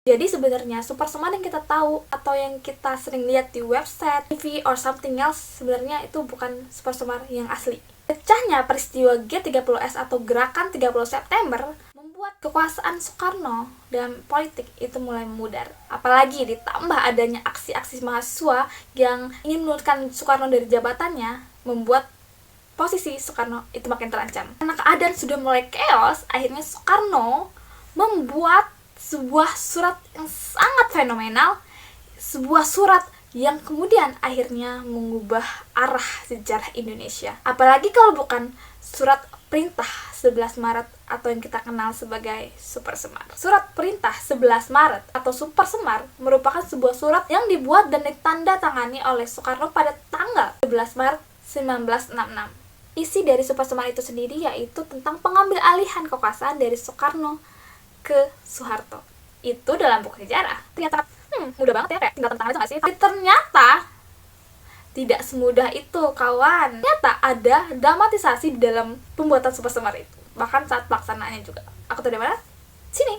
Jadi sebenarnya Super Semar yang kita tahu atau yang kita sering lihat di website, TV, or something else, sebenarnya itu bukan Super Semar yang asli. Pecahnya peristiwa G30S atau Gerakan 30 September membuat kekuasaan Soekarno dalam politik itu mulai memudar. Apalagi ditambah adanya aksi-aksi mahasiswa yang ingin menurunkan Soekarno dari jabatannya, membuat posisi Soekarno itu makin terancam. Karena keadaan sudah mulai chaos, akhirnya Soekarno membuat sebuah surat yang sangat fenomenal, sebuah surat yang kemudian akhirnya mengubah arah sejarah Indonesia. Apalagi kalau bukan surat perintah 11 Maret atau yang kita kenal sebagai Super Semar. Surat perintah 11 Maret atau Super Semar merupakan sebuah surat yang dibuat dan ditandatangani oleh Soekarno pada tanggal 11 Maret 1966. Isi dari Super Semar itu sendiri yaitu tentang pengambil alihan kekuasaan dari Soekarno ke Soeharto. Itu dalam buku sejarah. Ternyata mudah banget ya, kayak tinggal tentang aja gak sih? Tapi ternyata tidak semudah itu, kawan. Ternyata ada dramatisasi di dalam pembuatan Super Semar itu. Bahkan saat pelaksanaannya juga. Aku tahu dari mana? Sini.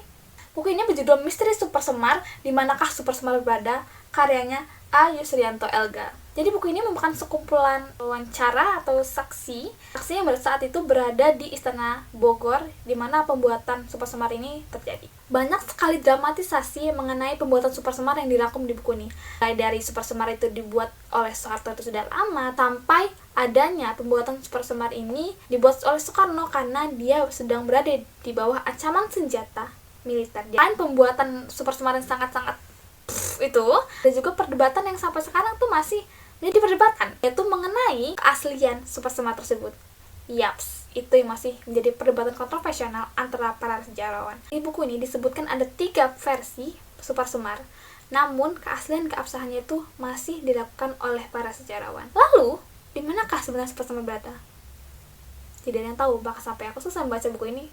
Buku ini berjudul Misteri Super Semar, Di Manakah Super Semar Berada, karyanya A. Yusrianto Elga. Jadi buku ini merupakan sekumpulan wawancara atau saksi yang pada saat itu berada di Istana Bogor, di mana pembuatan Super Semar ini terjadi. Banyak sekali dramatisasi mengenai pembuatan Super Semar yang dirangkum di buku ini. Mulai dari Super Semar itu dibuat oleh Soeharto itu sudah lama, sampai adanya pembuatan Super Semar ini dibuat oleh Soekarno karena dia sedang berada di bawah ancaman senjata militer. Selain pembuatan Super Semar yang sangat-sangat itu, ada juga perdebatan yang sampai sekarang tuh masih menjadi perdebatan, yaitu mengenai keaslian Super Semar tersebut. Yaps, itu yang masih menjadi perdebatan kontroversial antara para sejarawan. Di buku ini disebutkan ada 3 versi Super Semar, namun keaslian keabsahannya itu masih dilakukan oleh para sejarawan. Lalu, di manakah sebenarnya Super Semar berada? Tidak ada yang tahu, bahkan sampai aku selesai membaca buku ini,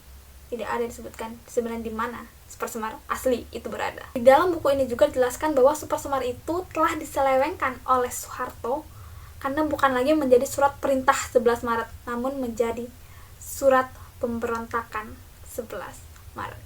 tidak ada disebutkan sebenarnya di mana Super Semar asli itu berada. Di dalam buku ini juga dijelaskan bahwa Super Semar itu telah diselewengkan oleh Soeharto karena bukan lagi menjadi surat perintah 11 Maret, namun menjadi surat pemberontakan 11 Maret.